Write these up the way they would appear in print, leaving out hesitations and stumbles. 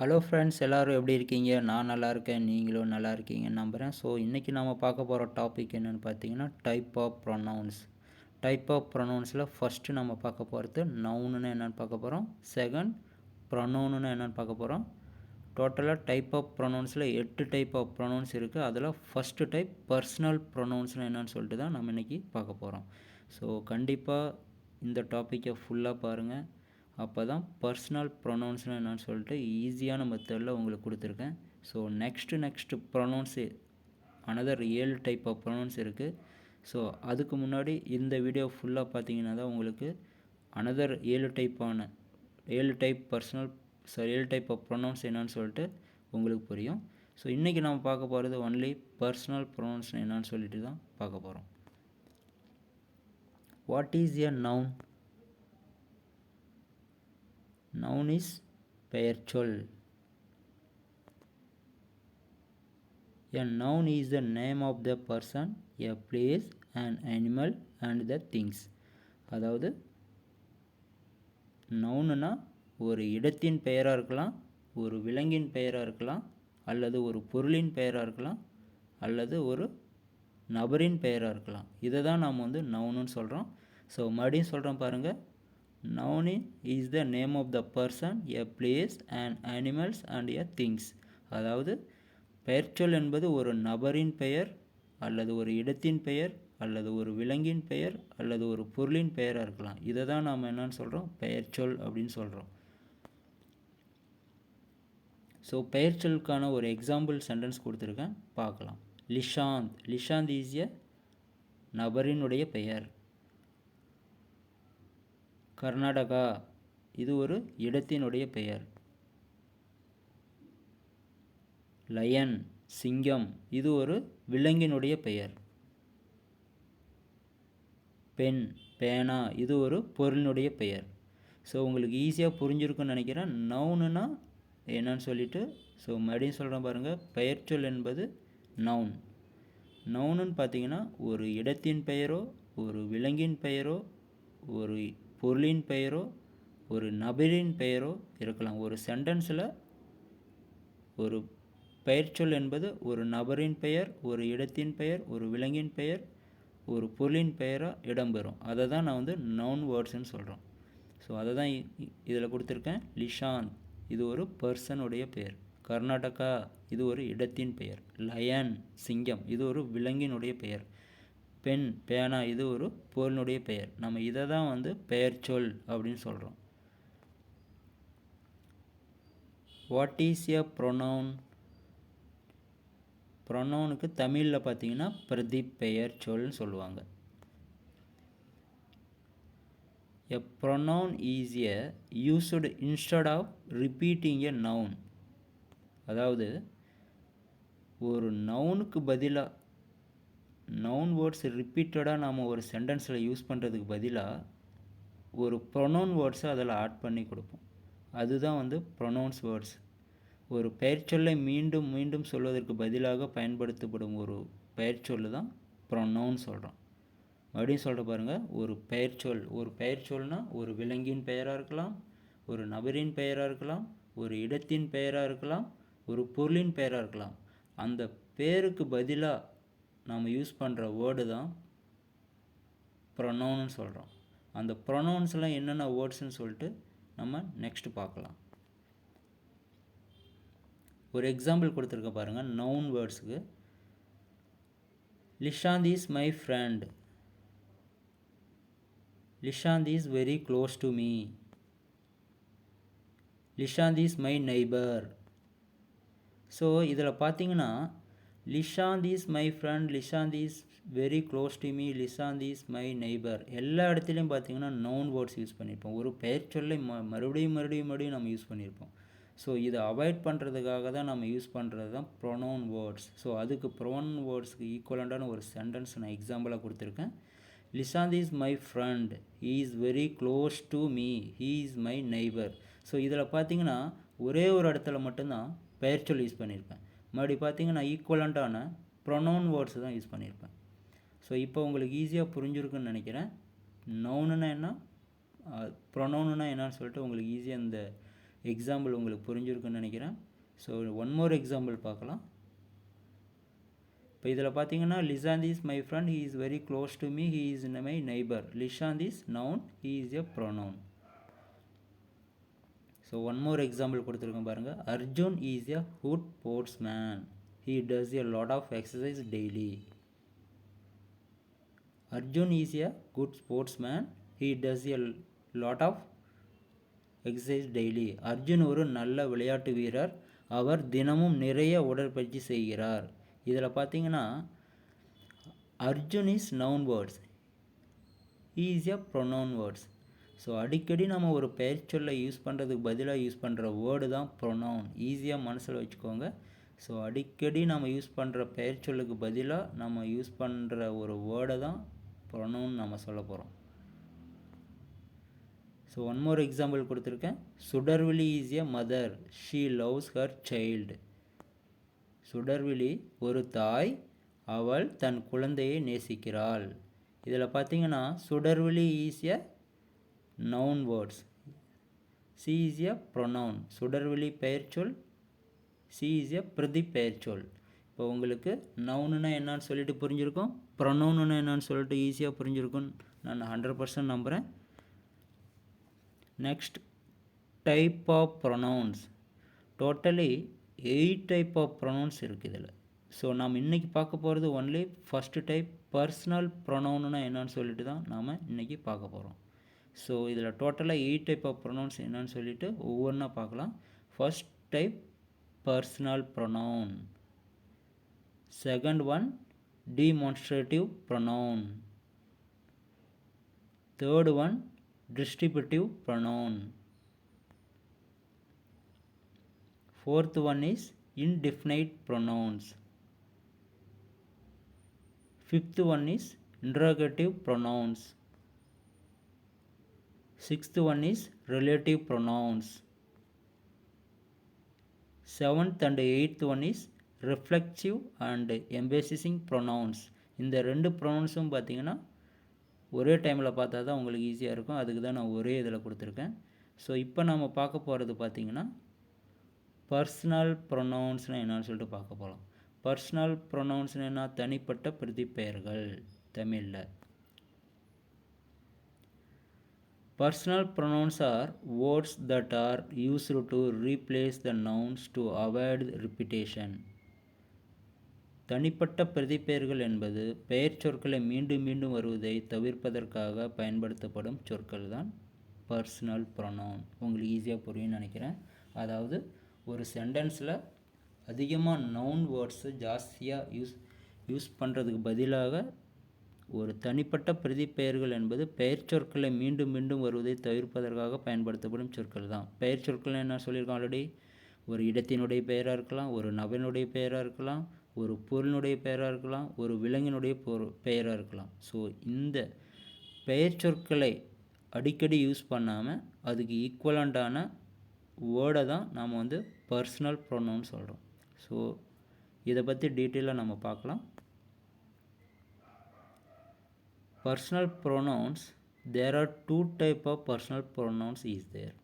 Hello friends, எல்லோரும் எப்படி இருக்கீங்க? நான் நல்லா இருக்கேன். நீங்களும் நல்லா இருக்கீங்கன்னு நம்புகிறேன். ஸோ இன்றைக்கி நம்ம பார்க்க போகிற டாபிக் என்னென்னு பார்த்தீங்கன்னா, type of pronouns. Type of ப்ரொனவுன்ஸில் ஃபஸ்ட்டு நம்ம பார்க்க போகிறது நவுனுன்னு என்னென்னு பார்க்க போகிறோம். செகண்ட் ப்ரொனவுன்னு என்னென்னு பார்க்க போகிறோம். டோட்டலாக டைப் ஆஃப் ப்ரொனவுன்ஸில் 8 டைப் ஆஃப் ப்ரொனவுன்ஸ் இருக்குது. அதில் ஃபஸ்ட்டு டைப் பர்சனல் ப்ரொனவுன்ஸ்னு என்னென்னு சொல்லிட்டு தான் நம்ம இன்றைக்கி பார்க்க போகிறோம். ஸோ கண்டிப்பாக இந்த டாப்பிக்கை ஃபுல்லாக பாருங்கள். அப்போ தான் பர்சனல் ப்ரொனவுன்ஸ்னு என்னென்னு சொல்லிட்டு ஈஸியான மெத்தடில் உங்களுக்கு கொடுத்துருக்கேன். So next pronouns another 7 type of pronouns இருக்குது. ஸோ அதுக்கு முன்னாடி இந்த வீடியோ ஃபுல்லாக பார்த்தீங்கன்னா தான் உங்களுக்கு அனதர் 7 டைப் ஆஃப் ப்ரொனவுன்ஸ் என்னென்னு சொல்லிட்டு உங்களுக்கு புரியும். ஸோ இன்றைக்கி நம்ம பார்க்க போகிறது ஒன்லி பர்சனல் ப்ரொனவுன்ஸ் என்னென்னு சொல்லிட்டு தான் பார்க்க போகிறோம். What is a noun? Noun is பெயர்ச்சொல். A noun is the name of the person, a place, an animal and the things. அதாவது நவுனுனா ஒரு இடத்தின் பெயராக இருக்கலாம், ஒரு விலங்கின் பெயராக இருக்கலாம், அல்லது ஒரு பொருளின் பெயராக இருக்கலாம், அல்லது ஒரு நபரின் பெயராக இருக்கலாம். இதை தான் நாம் நவுனுன்னு சொல்கிறோம். ஸோ மறுபடியும் சொல்கிறோம் பாருங்கள். Noun is the name of the person, a place, an animals and a things. அதாவது பெயர்ச்சொல் என்பது ஒரு நபரின் பெயர் அல்லது ஒரு இடத்தின் பெயர் அல்லது ஒரு விலங்கின் பெயர் அல்லது ஒரு பொருளின் பெயராக இருக்கலாம். இதை தான் நாம் என்னன்னு சொல்கிறோம், பெயர்ச்சொல் அப்படின்னு சொல்கிறோம். ஸோ பெயர்ச்சொலுக்கான ஒரு எக்ஸாம்பிள் சென்டென்ஸ் கொடுத்துருக்கேன், பார்க்கலாம். லிஷாந்த் இஸ் எ நபரினுடைய பெயர். கர்நாடகா இது ஒரு இடத்தினுடைய பெயர். லயன் சிங்கம் இது ஒரு விலங்கினுடைய பெயர். பென் பேனா இது ஒரு பொருளினுடைய பெயர். ஸோ உங்களுக்கு ஈஸியாக புரிஞ்சிருக்குன்னு நினைக்கிறேன். நவுனுன்னா என்னன்னு சொல்லிட்டு. ஸோ மறுபடியும் சொல்கிறேன் பாருங்கள். பெயர்ச்சொல் என்பது நவுன். நவுனுன்னு பார்த்தீங்கன்னா ஒரு இடத்தின் பெயரோ ஒரு விலங்கின் பெயரோ ஒரு பொருளின் பெயரோ ஒரு நபரின் பெயரோ இருக்கலாம். ஒரு சென்டென்ஸில் ஒரு பெயர்ச்சொல் என்பது ஒரு நபரின் பெயர், ஒரு இடத்தின் பெயர், ஒரு விலங்கின் பெயர், ஒரு பொருளின் பெயராக இடம்பெறும். அதை தான் நான் நவுன் வேர்ட்ஸ்ன்னு சொல்கிறோம். ஸோ அதை தான் இதில் கொடுத்துருக்கேன். லிஷாந்த் இது ஒரு பர்சனுடைய பெயர். கர்நாடகா இது ஒரு இடத்தின் பெயர். லயன் சிங்கம் இது ஒரு விலங்கினுடைய பெயர். பென் பேனா இது ஒரு பொருளுடைய பெயர். நம்ம இதை தான் பெயர்ச்சொல் அப்படின்னு சொல்கிறோம். What is a pronoun? ப்ரொனவுனுக்கு தமிழில் பார்த்தீங்கன்னா பிரதிப்பெயர்ச்சொல்னு சொல்லுவாங்க. A pronoun is a used instead of repeating a noun. அதாவது ஒரு நவுனுக்கு பதிலாக நவுன் வேர்ட்ஸ் ரிப்பீட்டடாக நாம் ஒரு சென்டென்ஸில் யூஸ் பண்ணுறதுக்கு பதிலாக ஒரு ப்ரொனவுன் வேர்ட்ஸை அதில் ஆட் பண்ணி கொடுப்போம். அதுதான் ப்ரொனவுன்ஸ் வேர்ட்ஸ். ஒரு பெயர்ச்சொல்லை மீண்டும் மீண்டும் சொல்வதற்கு பதிலாக பயன்படுத்தப்படும் ஒரு பெயர்ச்சொல் தான் ப்ரொனவுன் சொல்கிறோம். மறுபடியும் சொல்கிற பாருங்கள். ஒரு பெயர்ச்சொல்னால் ஒரு விலங்கின் பெயராக இருக்கலாம், ஒரு நபரின் பெயராக இருக்கலாம், ஒரு இடத்தின் பெயராக இருக்கலாம், ஒரு பொருளின் பெயராக இருக்கலாம். அந்த பேருக்கு பதிலாக நாம் யூஸ் பண்ணுற வேர்டு தான் ப்ரொனவுன்னு சொல்கிறோம். அந்த ப்ரொனவுன்ஸ்லாம் என்னென்ன வேர்ட்ஸ்ன்னு சொல்லிட்டு நம்ம நெக்ஸ்ட்டு பார்க்கலாம். ஒரு எக்ஸாம்பிள் கொடுத்துருக்க பாருங்கள் நவுன் வேர்ட்ஸுக்கு. Lishanth is my friend. Lishanth is very close to me. Lishanth is my neighbour. So இதில் பார்த்தீங்கன்னா Lishanth is my friend, Lishanth is very close to me, Lishanth is my neighbour எல்லா இடத்துலையும் பார்த்தீங்கன்னா நவுன் வேர்ட்ஸ் யூஸ் பண்ணியிருப்போம். ஒரு பெயர் சொல்லை மறுபடியும் நம்ம யூஸ் பண்ணியிருப்போம். ஸோ இதை அவாய்ட் பண்ணுறதுக்காக தான் நம்ம யூஸ் பண்ணுறது தான் ப்ரொனவுன் வேர்ட்ஸ். ஸோ அதுக்கு ப்ரொனவுன் வேர்ட்ஸ்க்கு ஈக்குவலண்டான ஒரு சென்டென்ஸ் நான் எக்ஸாம்பிளாக கொடுத்துருக்கேன். Lishanth is my friend, he is very close to me, he is my neighbour. So இதில் பார்த்தீங்கன்னா ஒரே ஒரு இடத்துல மட்டும்தான் பெயர்ச்சொல் யூஸ் பண்ணியிருப்பேன். மறுபடி பார்த்தீங்கன்னா ஈக்குவலண்ட்டான ப்ரொனவுன் வேர்ட்ஸ் தான் யூஸ் பண்ணியிருப்பேன். ஸோ இப்போ உங்களுக்கு ஈஸியாக புரிஞ்சிருக்குன்னு நினைக்கிறேன். நவுனுன்னா என்ன, ப்ரொனவுனுன்னா என்னன்னு சொல்லிட்டு உங்களுக்கு ஈஸியாக இந்த எக்ஸாம்பிள் உங்களுக்கு புரிஞ்சிருக்குன்னு நினைக்கிறேன். ஸோ ஒன் மோர் எக்ஸாம்பிள் பார்க்கலாம். இப்போ இதில் பார்த்தீங்கன்னா Lisanth is my friend, he is very close to me, he is my neighbour. Lishanth is noun, he is a pronoun. So one more example கொடுத்துருக்கேன் பாருங்கள். Arjun is a good sportsman, he does a lot of exercise daily. Arjun is a good sportsman, he does a lot of exercise daily. Arjun ஒரு நல்ல விளையாட்டு வீரர், அவர் தினமும் நிறைய உடற்பயிற்சி செய்கிறார். இதில் பார்த்தீங்கன்னா Arjun is noun words, he is a pronoun words. So அடிக்கடி நம்ம ஒரு பெயர்ச்சொல்லை யூஸ் பண்ணுறதுக்கு பதிலாக யூஸ் பண்ணுற வேர்டு தான் ப்ரொனவுன். ஈஸியாக மனசில் வச்சுக்கோங்க. ஸோ அடிக்கடி நம்ம யூஸ் பண்ணுற பெயர்ச்சொல்லுக்கு பதிலாக நம்ம யூஸ் பண்ணுற ஒரு வேர்டை தான் ப்ரொனவுன் நம்ம சொல்ல போகிறோம். ஸோ ஒன் மோர் எக்ஸாம்பிள் கொடுத்துருக்கேன். Sudarvizhi is a mother, she loves her child. Sudarvizhi ஒரு தாய், அவள் தன் குழந்தையை நேசிக்கிறாள். இதில் பார்த்தீங்கன்னா Sudarvizhi is a noun words, C is a pronoun. Sudarvizhi பெயர்ச்சொல், சி இஸ் எ பிரதி பெயர்ச்சொல். இப்போ உங்களுக்கு நவுனுன்னா என்னன்னு சொல்லிட்டு புரிஞ்சிருக்கும், ப்ரொனவுன்னா என்னன்னு சொல்லிட்டு ஈஸியாக புரிஞ்சிருக்கும்னு நான் 100% நம்புகிறேன். Next, type of pronouns. Totally 8 type of pronouns இருக்குது இதில். ஸோ நாம் இன்றைக்கி பார்க்க போகிறது ஒன்லி ஃபஸ்ட்டு டைப், பர்சனல் ப்ரொனவுன்னா என்னன்னு சொல்லிட்டு தான் நாம் இன்றைக்கி பார்க்க போகிறோம். ஸோ இதில் டோட்டலாக 8 டைப் ஆஃப் ப்ரொனவுன்ஸ் என்னன்னு சொல்லிட்டு ஒவ்வொன்றா பார்க்கலாம். First type personal pronoun. Second one demonstrative pronoun. Third one distributive pronoun. Fourth one is indefinite pronouns. Fifth one is interrogative pronouns. Sixth one is relative pronouns. Seventh and eighth one is reflexive and emphasizing pronouns. இந்த ரெண்டு ப்ரொனவுன்ஸும் பார்த்தீங்கன்னா ஒரே டைமில் பார்த்தா தான் உங்களுக்கு ஈஸியாக இருக்கும். அதுக்கு தான் நான் ஒரே இதில் கொடுத்துருக்கேன். ஸோ இப்போ நம்ம பார்க்க போகிறது பார்த்தீங்கன்னா பர்சனல் ப்ரொனவுன்ஸ்னால் என்னன்னு சொல்லிட்டு பார்க்க போகலாம். பர்சனல் ப்ரொனவுன்ஸ்னால் என்ன? தனிப்பட்ட பிரதிப்பெயர்கள் தமிழில். Personal pronouns are words that are used to replace the nouns to avoid repetition. தனிப்பட்ட பிரதிப்பெயர்கள் என்பது பெயர் சொற்களை மீண்டும் மீண்டும் வருவதை தவிர்ப்பதற்காக பயன்படுத்தப்படும் சொற்கள் தான் பர்சனல் ப்ரொனவுன். உங்களுக்கு ஈஸியாக புரியும்னு நினைக்கிறேன். அதாவது ஒரு சென்டென்ஸில் அதிகமாக நவுன் வேர்ட்ஸு ஜாஸ்தியாக யூஸ் பண்ணுறதுக்கு பதிலாக ஒரு தனிப்பட்ட பிரதிப்பெயர்கள் என்பது பெயர் சொற்களை மீண்டும் மீண்டும் வருவதை தவிர்ப்பதற்காக பயன்படுத்தப்படும் சொற்கள் தான். பெயர் சொற்கள் என்ன சொல்லியிருக்கோம் ஆல்ரெடி. ஒரு இடத்தினுடைய பெயராக இருக்கலாம், ஒரு நபரினுடைய பெயராக இருக்கலாம், ஒரு பொருளினுடைய பெயராக இருக்கலாம், ஒரு விலங்கினுடைய பெயராக இருக்கலாம். ஸோ இந்த பெயர் சொற்களை அடிக்கடி யூஸ் பண்ணாமல் அதுக்கு ஈக்குவலண்ட்டான வேர்டை தான் நாம் பர்சனல் ப்ரொனவுன் சொல்கிறோம். ஸோ இதை பற்றி டீட்டெயிலாக நம்ம பார்க்கலாம். Personal pronouns, there are two type of personal pronouns is there.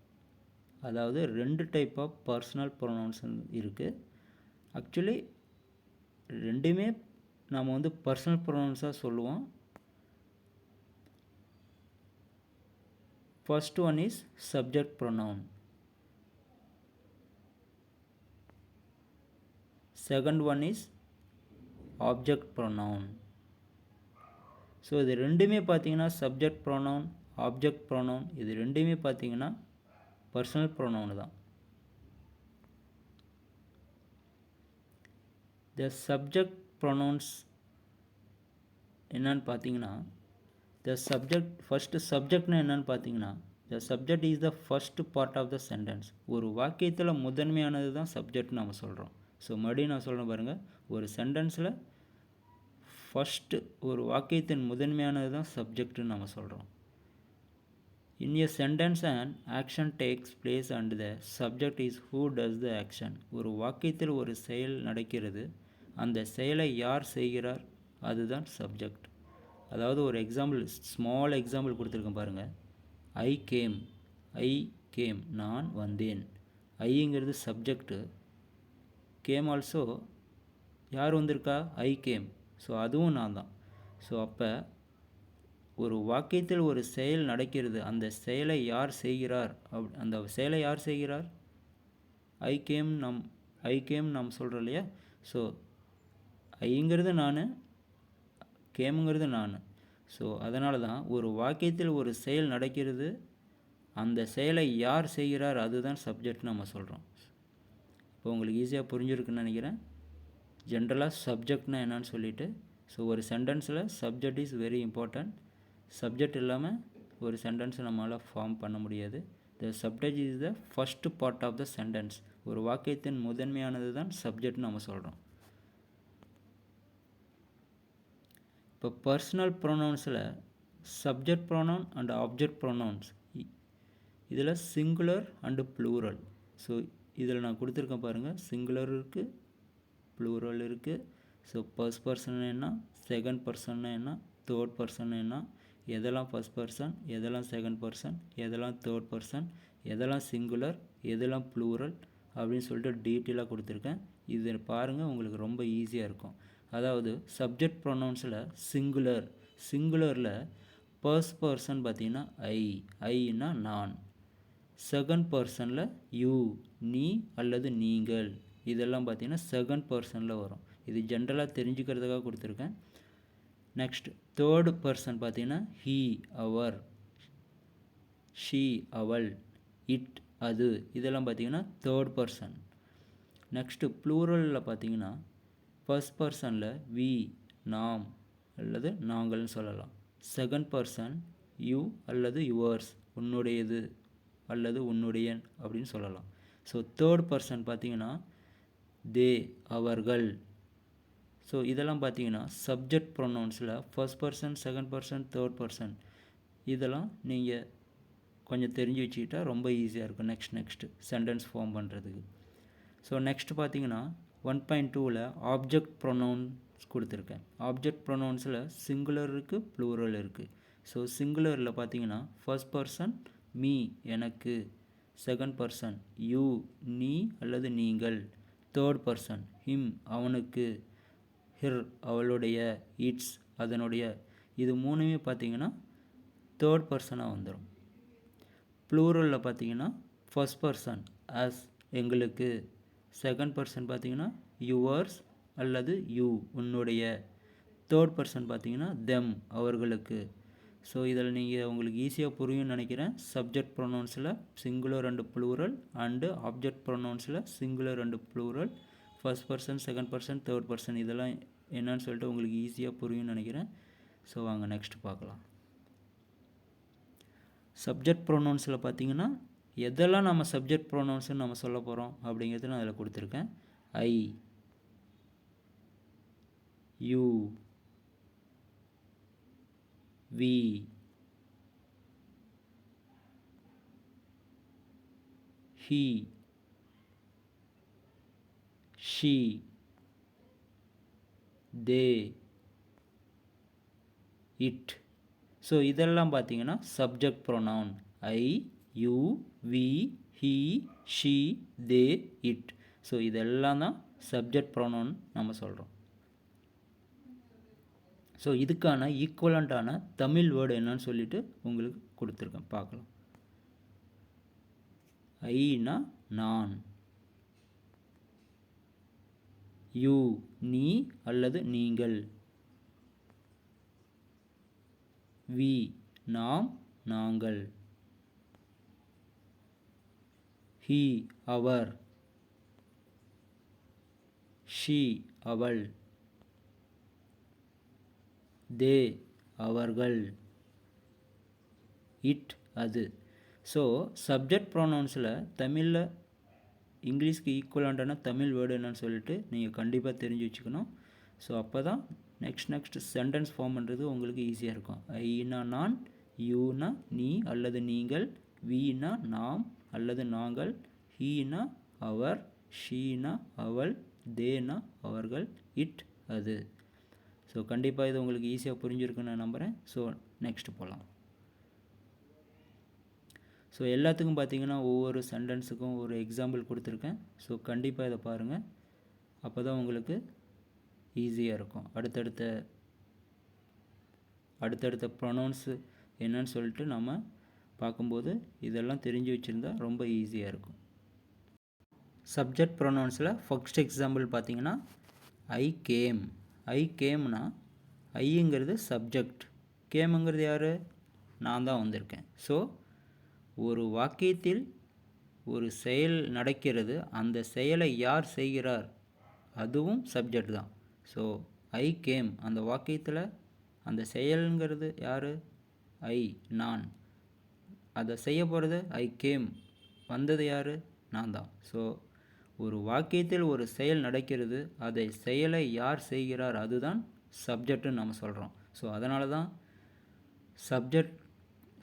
அதாவது ரெண்டு டைப் ஆஃப் பர்சனல் ப்ரொனவுன்ஸ் இருக்குது. ஆக்சுவலி ரெண்டுமே நாம் பர்சனல் ப்ரொனவுன்ஸாக சொல்லுவோம். First one is subject pronoun. Second one is object pronoun. So இது ரெண்டுமே பார்த்தீங்கன்னா சப்ஜெக்ட் ப்ரொனவுன், ஆப்ஜெக்ட் ப்ரொனவுன், இது ரெண்டுமே பார்த்தீங்கன்னா பர்சனல் ப்ரொனவுன் தான். த சப்ஜெக்ட் ப்ரொனவுன்ஸ் என்னன்னு பார்த்தீங்கன்னா, த சப்ஜெக்ட் ஃபஸ்ட்டு சப்ஜெக்ட்னா என்னன்னு பார்த்தீங்கன்னா, the subject is the first part of the sentence. ஒரு வாக்கியத்தில் முதன்மையானது தான் சப்ஜெக்ட்னு நம்ம சொல்கிறோம். ஸோ மறுபடியும் நான் சொல்கிறேன் பாருங்கள், ஒரு சென்டென்ஸில் ஃபஸ்ட்டு ஒரு வாக்கியத்தின் முதன்மையானது தான் சப்ஜெக்ட்னு நம்ம சொல்கிறோம். In a sentence and action takes place and the subject is who does the action. ஒரு வாக்கியத்தில் ஒரு செயல் நடக்கிறது, அந்த செயலை யார் செய்கிறார், அதுதான் சப்ஜெக்ட். அதாவது ஒரு எக்ஸாம்பிள், ஸ்மால் எக்ஸாம்பிள் கொடுத்துருக்கேன் பாருங்கள். ஐ கேம், நான் வந்தேன். ஐங்கிறது சப்ஜெக்ட்டு, கேம் ஆல்சோ யார் வந்திருக்கா, ஐ கேம். ஸோ அதுவும் நான் தான். ஸோ அப்போ ஒரு வாக்கியத்தில் ஒரு செயல் நடக்கிறது, அந்த செயலை யார் செய்கிறார், அந்த செயலை யார் செய்கிறார், ஐ கேம் நாம் சொல்கிறோம் இல்லையா. ஸோ ஐங்கிறது நான், கேமுங்கிறது நான். ஸோ அதனால தான் ஒரு வாக்கியத்தில் ஒரு செயல் நடக்கிறது, அந்த செயலை யார் செய்கிறார், அதுதான் சப்ஜெக்ட்னு நம்ம சொல்கிறோம். இப்போ உங்களுக்கு ஈஸியாக புரிஞ்சிருக்குன்னு நினைக்கிறேன். ஜென்ரலாக சப்ஜெக்ட்னா என்னன்னு சொல்லிட்டு. ஸோ ஒரு சென்டென்ஸில் subject is very important. Subject இல்லாமல் ஒரு சென்டென்ஸை நம்மளால் ஃபார்ம் பண்ண முடியாது. The subject is the first part of the sentence. ஒரு வாக்கியத்தின் முதன்மையானது தான் சப்ஜெக்ட்னு நம்ம சொல்கிறோம். இப்போ பர்சனல் ப்ரொனவுன்ஸில் subject pronoun and object pronouns, இதில் சிங்குலர் அண்டு ப்ளூரல். ஸோ இதில் நான் கொடுத்துருக்கேன் பாருங்கள், சிங்குலர் இருக்குது, ப்ளூரல் இருக்குது. ஸோ ஃபர்ஸ்ட் பர்சன் என்ன, செகண்ட் பர்சன் என்ன, தேர்ட் பர்சன் என்ன, எதெல்லாம் ஃபர்ஸ்ட் பர்சன், எதெல்லாம் செகண்ட் பர்சன், எதெல்லாம் தேர்ட் பர்சன், எதெல்லாம் சிங்குலர், எதெல்லாம் ப்ளூரல் அப்படின்னு சொல்லிட்டு டீட்டெயிலாக கொடுத்துருக்கேன். இது பாருங்கள், உங்களுக்கு ரொம்ப ஈஸியாக இருக்கும். அதாவது சப்ஜெக்ட் ப்ரொனவுன்ஸில் சிங்குலரில் ஃபர்ஸ்ட் பர்சன் பார்த்திங்கன்னா ஐன்னா நான். செகண்ட் பர்சனில் யூ, நீ அல்லது நீங்கள், இதெல்லாம் பார்த்திங்கன்னா செகண்ட் பர்சனில் வரும். இது ஜென்ரலாக தெரிஞ்சுக்கிறதுக்காக கொடுத்துருக்கேன். நெக்ஸ்ட் தேர்டு பர்சன் பார்த்திங்கன்னா ஹீ, அவர், ஷீ, அவள், இட், அது, இதெல்லாம் பார்த்திங்கன்னா தேர்ட் பர்சன். நெக்ஸ்ட்டு ப்ளூரலில் பார்த்திங்கன்னா ஃபர்ஸ்ட் பர்சனில் வி, நாம் அல்லது நாங்கள்னு சொல்லலாம். செகண்ட் பர்சன் யூ அல்லது யுவர்ஸ், உன்னுடையது அல்லது உன்னுடைய அப்படின்னு சொல்லலாம். ஸோ தேர்ட் பர்சன் பார்த்திங்கன்னா தே, அவர்கள். ஸோ இதெல்லாம் பார்த்திங்கன்னா சப்ஜெக்ட் ப்ரொனவுன்ஸில் first person, second person, third person, இதெல்லாம் நீங்கள் கொஞ்சம் தெரிஞ்சு வச்சுக்கிட்டா ரொம்ப ஈஸியாக இருக்கும் நெக்ஸ்ட்டு சென்டென்ஸ் ஃபார்ம் பண்ணுறதுக்கு. ஸோ நெக்ஸ்ட் பார்த்திங்கன்னா 1.2ல் ஆப்ஜெக்ட் ப்ரொனவுன்ஸ் கொடுத்துருக்கேன். ஆப்ஜெக்ட் ப்ரொனவுன்ஸில் சிங்குலர் இருக்குது, ப்ளூரல் இருக்குது. ஸோ சிங்குலரில் பார்த்திங்கன்னா ஃபர்ஸ்ட் பர்சன் மீ, எனக்கு, செகண்ட் பர்சன் யூ, நீ அல்லது நீங்கள், தேர்ட் பர்சன் ஹிம், அவனுக்கு, ஹிர், அவளுடைய, இட்ஸ், அதனுடைய, இது மூணுமே பார்த்திங்கன்னா தேர்ட் பர்சனாக வந்துடும். ப்ளூரலில் பார்த்திங்கன்னா ஃபர்ஸ்ட் பர்சன் அஸ், எங்களுக்கு, செகண்ட் பர்சன் பார்த்திங்கன்னா யுவர்ஸ் அல்லது யூ, உன்னுடைய, தேர்ட் பர்சன் பார்த்திங்கன்னா தெம், அவர்களுக்கு. ஸோ இதில் நீங்கள் உங்களுக்கு ஈஸியாக புரியும்னு நினைக்கிறேன். சப்ஜெக்ட் ப்ரொனவுன்ஸில் singular and plural and object ப்ரொனவுன்ஸில் singular and plural, first person, second person, third person, இதெல்லாம் என்னன்னு சொல்லிட்டு உங்களுக்கு ஈஸியாக புரியும்னு நினைக்கிறேன். ஸோ வாங்க நெக்ஸ்ட் பார்க்கலாம். சப்ஜெக்ட் ப்ரொனவுன்ஸில் பார்த்திங்கன்னா எதெல்லாம் நம்ம சப்ஜெக்ட் ப்ரொனவுன்ஸ்னு நம்ம சொல்ல போகிறோம் அப்படிங்கிறது நான் அதில் கொடுத்துருக்கேன். I, you, we, he, she, they, it. So இதெல்லாம் பார்த்திங்கன்னா subject pronoun. I, you, we, he, she, they, it. So இதெல்லாம் தான் சப்ஜெக்ட் ப்ரொனவுன் நம்ம சொல்கிறோம். ஸோ இதுக்கான ஈக்குவலண்ட்டான தமிழ் வேர்டு என்னன்னு சொல்லிட்டு உங்களுக்கு கொடுத்துருக்கேன், பார்க்கலாம். ஐனா நான், யூ, நீ அல்லது நீங்கள், வி, நாம், நாங்கள், ஹீ, அவர், ஷீ, அவள், தே, அவர்கள், இட், அது. ஸோ சப்ஜெக்ட் ப்ரொனவுன்ஸில் தமிழில் இங்கிலீஷ்க்கு ஈக்குவலான தமிழ் வேர்டு என்னன்னு சொல்லிட்டு நீங்கள் கண்டிப்பாக தெரிஞ்சு வச்சுக்கணும். ஸோ அப்போ தான் நெக்ஸ்ட் சென்டென்ஸ் ஃபார்ம் பண்ணுறது உங்களுக்கு ஈஸியாக இருக்கும். ஐனா நான், யூனா நீ அல்லது நீங்கள், வீனா நாம் அல்லது நாங்கள், ஹீனா அவர், ஷீனா அவள், தேனா அவர்கள், இட், அது. ஸோ கண்டிப்பாக இது உங்களுக்கு ஈஸியாக புரிஞ்சிருக்குன்னு நான் நம்புகிறேன். ஸோ நெக்ஸ்ட் போகலாம். ஸோ எல்லாத்துக்கும் பார்த்தீங்கன்னா ஒவ்வொரு சென்டென்ஸுக்கும் ஒரு எக்ஸாம்பிள் கொடுத்துருக்கேன். ஸோ கண்டிப்பாக இதை பாருங்கள். அப்போ தான் உங்களுக்கு ஈஸியாக இருக்கும். அடுத்தடுத்த ப்ரொனவுன்ஸு என்னன்னு சொல்லிட்டு நம்ம பார்க்கும்போது இதெல்லாம் தெரிஞ்சு வச்சுருந்தா ரொம்ப ஈஸியாக இருக்கும். சப்ஜெக்ட் ப்ரொனவுன்ஸில் ஃபர்ஸ்ட் எக்ஸாம்பிள் பார்த்தீங்கன்னா ஐ கேம்னா ஐங்கிறது சப்ஜெக்ட், கேமுங்கிறது யார்? நான் தான் வந்திருக்கேன். ஸோ ஒரு வாக்கியத்தில் ஒரு செயல் நடக்கிறது, அந்த செயலை யார் செய்கிறார்? அதுவும் சப்ஜெக்ட் தான். ஸோ ஐ கேம் அந்த வாக்கியத்தில் அந்த செயல்ங்கிறது யார்? நான். அதை செய்ய போகிறது ஐ கேம், வந்தது யார்? நான் தான். ஸோ ஒரு வாக்கியத்தில் ஒரு செயல் நடக்கிறது, அதை செயலை யார் செய்கிறார்? அதுதான் சப்ஜெக்ட்னு நம்ம சொல்கிறோம். ஸோ அதனால தான்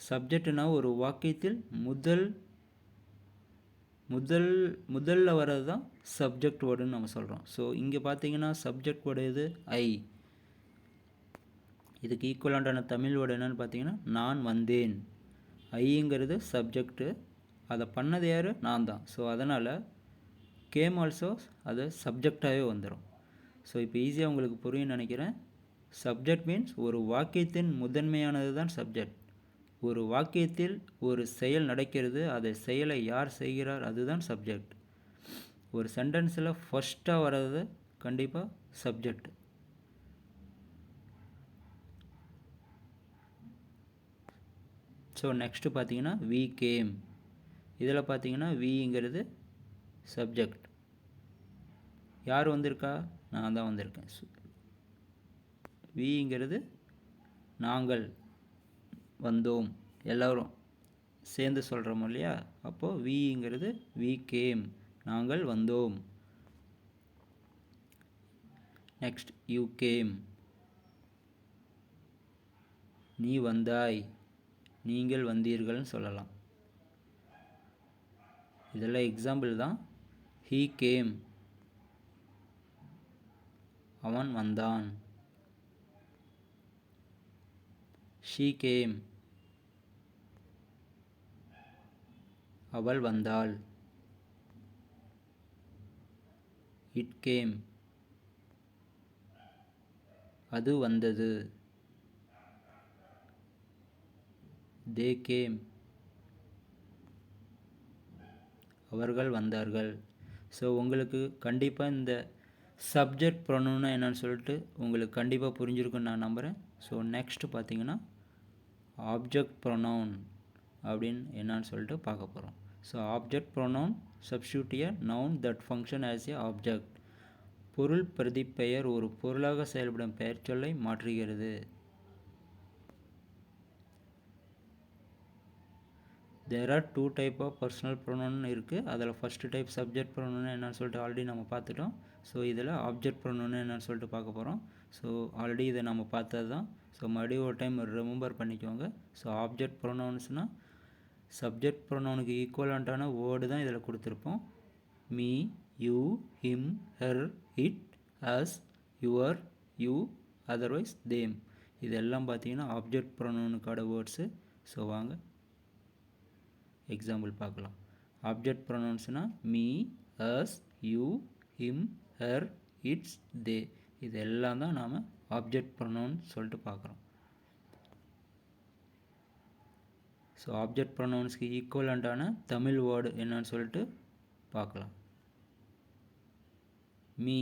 சப்ஜெக்ட்னா ஒரு வாக்கியத்தில் முதல்ல வர்றது தான் சப்ஜெக்ட் வேர்டுன்னு நம்ம சொல்கிறோம். ஸோ இங்கே பார்த்தீங்கன்னா சப்ஜெக்ட் வேர்டு எது? ஐ. இதுக்கு ஈக்குவலான தமிழ் வேர்டு என்னென்னு பார்த்தீங்கன்னா நான் வந்தேன். ஐங்கிறது சப்ஜெக்டு, அதை பண்ணது யார்? நான் தான். ஸோ அதனால் கேம் ஆல்சோ அது சப்ஜெக்டாகவே வந்துடும். ஸோ இப்போ ஈஸியாக உங்களுக்கு புரியும்னு நினைக்கிறேன். சப்ஜெக்ட் மீன்ஸ் ஒரு வாக்கியத்தின் முதன்மையானது தான் சப்ஜெக்ட். ஒரு வாக்கியத்தில் ஒரு செயல் நடக்கிறது, அதை செயலை யார் செய்கிறார்? அதுதான் சப்ஜெக்ட். ஒரு சென்டென்ஸில் ஃபஸ்ட்டாக வர்றது கண்டிப்பாக சப்ஜெக்ட். ஸோ நெக்ஸ்ட்டு பார்த்தீங்கன்னா வி கேம். இதில் பார்த்தீங்கன்னா விங்கிறது சப்ஜெக்ட். யார் வந்திருக்கா? நான் தான் வந்திருக்கேன். விங்கிறது நாங்கள் வந்தோம், எல்லோரும் சேர்ந்து சொல்கிறோம் இல்லையா? அப்போது விங்கிறது வி கேம், நாங்கள் வந்தோம். நெக்ஸ்ட் யூ கேம், நீ வந்தாய், நீங்கள் வந்தீர்கள்னு சொல்லலாம். இதெல்லாம் எக்ஸாம்பிள் தான். ஹீ கேம், அவன் வந்தான். ஷீ கேம், அவள் வந்தாள். இட் கேம், அது வந்தது. தே கேம், அவர்கள் வந்தார்கள். ஸோ உங்களுக்கு கண்டிப்பாக இந்த சப்ஜெக்ட் ப்ரொனவுன்னா என்னன்னு சொல்லிட்டு உங்களுக்கு கண்டிப்பாக புரிஞ்சிருக்குன்னு நான் நம்புகிறேன். ஸோ நெக்ஸ்ட்டு பார்த்தீங்கன்னா ஆப்ஜெக்ட் ப்ரொனவுன் அப்படின்னு என்னன்னு சொல்லிட்டு பார்க்க போகிறோம். So object pronoun substitute a noun that function as a object. பொருள் பிரதிப்பெயர் ஒரு பொருளாக செயல்படும் பெயர் சொல்லை மாற்றுகிறது. There are 2 type of personal pronoun இருக்குது. அதில் ஃபஸ்ட்டு டைப் சப்ஜெக்ட் ப்ரொனவுன் என்னன்னு சொல்லிட்டு ஆல்ரெடி நம்ம பார்த்துட்டோம். ஸோ இதில் ஆப்ஜெக்ட் ப்ரொனவுன் என்னன்னு சொல்லிட்டு பார்க்க போகிறோம். ஸோ ஆல்ரெடி இதை நம்ம பார்த்தது தான். ஸோ மறுபடியும் ஒரு டைம் ரிமெம்பர் பண்ணிக்கோங்க. ஸோ ஆப்ஜெக்ட் ப்ரொனவுன்ஸ்னால் சப்ஜெக்ட் ப்ரொனவுனுக்கு ஈக்குவலண்ட்டான வேர்டு தான் இதில் கொடுத்துருப்போம். Me, you, him, her, it, us, your, you, otherwise, them. இதெல்லாம் பார்த்தீங்கன்னா ஆப்ஜெக்ட் ப்ரொனவுனுக்கான வேர்ட்ஸு. ஸோ வாங்க எக்ஸாம்பிள் பார்க்கலாம். ஆப்ஜெக்ட் ப்ரொனவுன்ஸ்னால் me, us, you, him, her, its, they. இது எல்லாம் தான் நாம் ஆப்ஜெக்ட் ப்ரொனவுன் சொல்லிட்டு பார்க்குறோம். ஸோ ஆப்ஜெக்ட் ப்ரொனவுன்ஸ்க்கு ஈக்குவலண்ட்டான தமிழ் வேர்டு என்னன்னு சொல்லிட்டு பார்க்கலாம். மீ,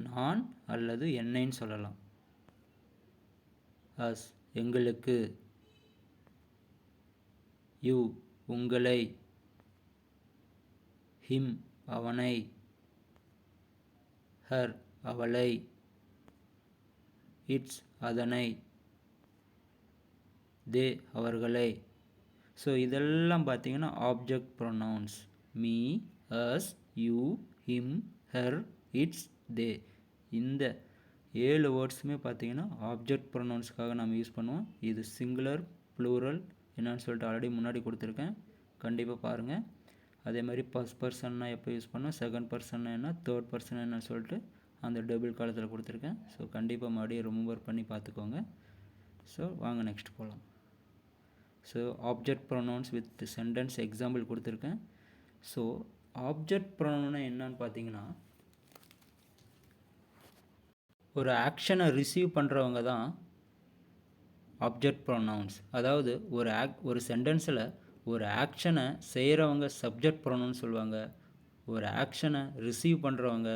நான் அல்லது என்னைன்னு சொல்லலாம். அஸ், எங்களுக்கு. யூ, உங்களை. ஹிம், அவனை. ஹர், அவளை. இட்ஸ், அதனை. தே, அவர்களை. ஸோ இதெல்லாம் பார்த்தீங்கன்னா object pronouns. Me, us, you, him, her, its, they. இந்த 7 வேர்ட்ஸுமே பார்த்தீங்கன்னா ஆப்ஜெக்ட் ப்ரொனவுன்ஸ்க்காக நம்ம யூஸ் பண்ணுவோம். இது சிங்குலர், ப்ளூரல் என்னன்னு சொல்லிட்டு ஆல்ரெடி முன்னாடி கொடுத்துருக்கேன், கண்டிப்பாக பாருங்கள். அதே மாதிரி ஃபர்ஸ்ட் பர்சன்னா எப்போ யூஸ் பண்ணோம், செகண்ட் பர்சன்னா என்ன, தேர்ட் பர்சன் என்னன்னு சொல்லிட்டு அந்த டபுள் காலத்தில் கொடுத்துருக்கேன். ஸோ கண்டிப்பாக மறுபடியும் ரிமெம்பர் பண்ணி பார்த்துக்கோங்க. ஸோ வாங்க நெக்ஸ்ட் போகலாம். So object pronounce with sentence example கொடுத்துருக்கேன். ஸோ ஆப்ஜெக்ட் ப்ரொனவுன்னா என்னன்னு பார்த்தீங்கன்னா, ஒரு ஆக்ஷனை ரிசீவ் பண்ணுறவங்க தான் ஆப்ஜெக்ட் ப்ரொனவுன்ஸ். அதாவது ஒரு சென்டென்ஸில் ஒரு ஆக்ஷனை செய்கிறவங்க சப்ஜெக்ட் ப்ரொனவுன் சொல்லுவாங்க, ஒரு ஆக்ஷனை ரிசீவ் பண்ணுறவங்க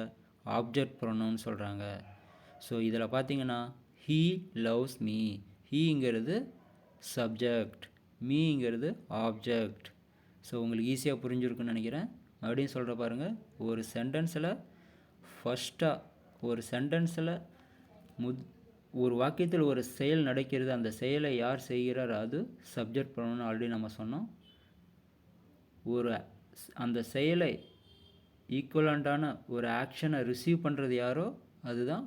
ஆப்ஜெக்ட் ப்ரொனவுன் சொல்கிறாங்க. ஸோ இதில் பார்த்தீங்கன்னா ஹீ லவ்ஸ் மீ, ஹீங்கிறது சப்ஜெக்ட், மீங்கிறது ஆப்ஜெக்ட். ஸோ உங்களுக்கு ஈஸியாக புரிஞ்சுருக்குன்னு நினைக்கிறேன். மறுபடியும் சொல்கிற பாருங்கள். ஒரு சென்டென்ஸில் ஃபஸ்ட்டாக ஒரு சென்டென்ஸில் ஒரு வாக்கியத்தில் ஒரு செயல் நடக்கிறது, அந்த செயலை யார் செய்கிறார் அது சப்ஜெக்ட் ப்ரொனவுன் ஆல்ரெடி நம்ம சொன்னோம். அந்த செயலை ஈக்குவலண்ட்டான ஒரு ஆக்ஷனை ரிசீவ் பண்ணுறது யாரோ அதுதான்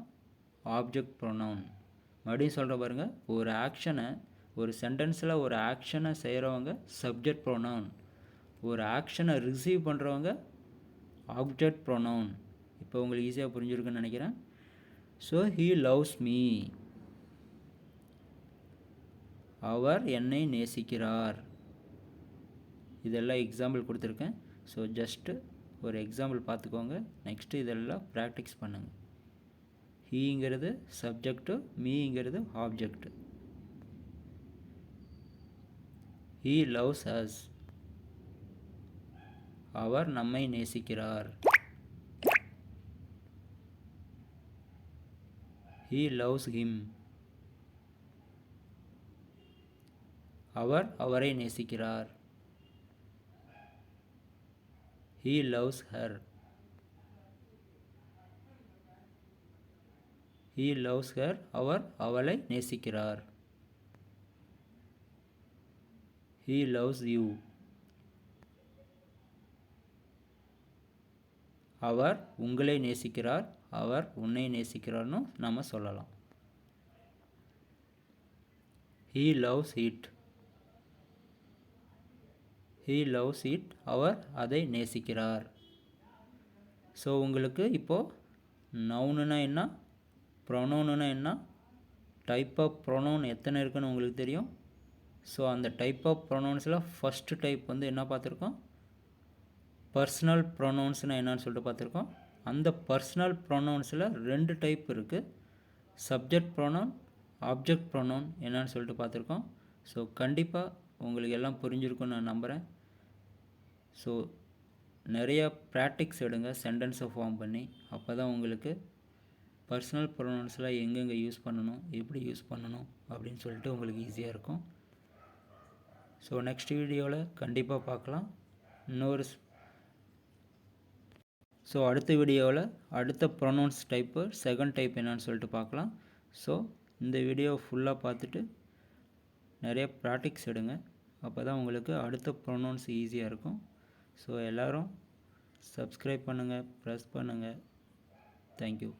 ஆப்ஜெக்ட் ப்ரொனவுன். மறுபடியும் சொல்கிற பாருங்கள். ஒரு சென்டென்ஸில் ஒரு ஆக்ஷனை செய்கிறவங்க சப்ஜெக்ட் ப்ரொனவுன், ஒரு ஆக்ஷனை ரிசீவ் பண்ணுறவங்க ஆப்ஜெக்ட் ப்ரொனவுன். இப்போ உங்களுக்கு ஈஸியாக புரிஞ்சுருக்குன்னு நினைக்கிறேன். ஸோ ஹீ லவ்ஸ் மீ, அவர் என்னை நேசிக்கிறார். இதெல்லாம் எக்ஸாம்பிள் கொடுத்துருக்கேன். ஸோ ஜஸ்ட்டு ஒரு எக்ஸாம்பிள் பார்த்துக்கோங்க. நெக்ஸ்ட்டு இதெல்லாம் ப்ராக்டிஸ் பண்ணுங்கள். ஹீங்கிறது சப்ஜெக்டு, மீங்கிறது ஆப்ஜெக்டு. ஹீ லவ்ஸ் அஸ், அவர் நம்மை நேசிக்கிறார். ஹீ லவ்ஸ் ஹிம், அவர் அவரை நேசிக்கிறார். He loves her, he loves her, அவர் அவளை நேசிக்கிறார். ஹீ லவ்ஸ் யூ, அவர் உங்களை நேசிக்கிறார், அவர் உன்னை நேசிக்கிறார்னு நம்ம சொல்லலாம். He loves it, he loves it, அவர் அதை நேசிக்கிறார். ஸோ உங்களுக்கு இப்போது நவுனுனா என்ன, ப்ரொனவுனுனா என்ன, டைப் ஆஃப் ப்ரொனவுன் எத்தனை இருக்குன்னு உங்களுக்கு தெரியும். ஸோ அந்த டைப் ஆஃப் ப்ரொனவுன்ஸில் ஃபஸ்ட்டு டைப் வந்து என்ன பார்த்துருக்கோம், பர்சனல் ப்ரொனவுன்ஸ்னால் என்னன்னு சொல்லிட்டு பார்த்துருக்கோம். அந்த பர்சனல் ப்ரொனவுன்ஸில் 2 டைப் இருக்குது. சப்ஜெக்ட் ப்ரொனவுன், ஆப்ஜெக்ட் ப்ரொனவுன் என்னன்னு சொல்லிட்டு பார்த்துருக்கோம். ஸோ கண்டிப்பாக உங்களுக்கு எல்லாம் புரிஞ்சிருக்குன்னு நான் நம்புகிறேன். ஸோ நிறையா ப்ராக்டிக்ஸ் எடுங்க சென்டென்ஸை ஃபார்ம் பண்ணி. அப்போ தான் உங்களுக்கு பர்சனல் ப்ரொனவுன்ஸில் எங்கெங்கே யூஸ் பண்ணணும், எப்படி யூஸ் பண்ணணும் அப்படின்னு சொல்லிட்டு உங்களுக்கு ஈஸியாக இருக்கும். ஸோ நெக்ஸ்ட் வீடியோவில் கண்டிப்பாக பார்க்கலாம். அடுத்த வீடியோவில் அடுத்த ப்ரொனவுன்ஸ் டைப்பு, செகண்ட் டைப் என்னன்னு சொல்லிட்டு பார்க்கலாம். ஸோ இந்த வீடியோ ஃபுல்லாக பார்த்துட்டு நிறைய ப்ராக்டிக்ஸ் எடுங்க. அப்போ தான் உங்களுக்கு அடுத்த ப்ரொனவுன்ஸ் ஈஸியாக இருக்கும். ஸோ எல்லோரும் சப்ஸ்கிரைப் பண்ணுங்கள், ப்ரெஸ் பண்ணுங்கள். தேங்க்யூ.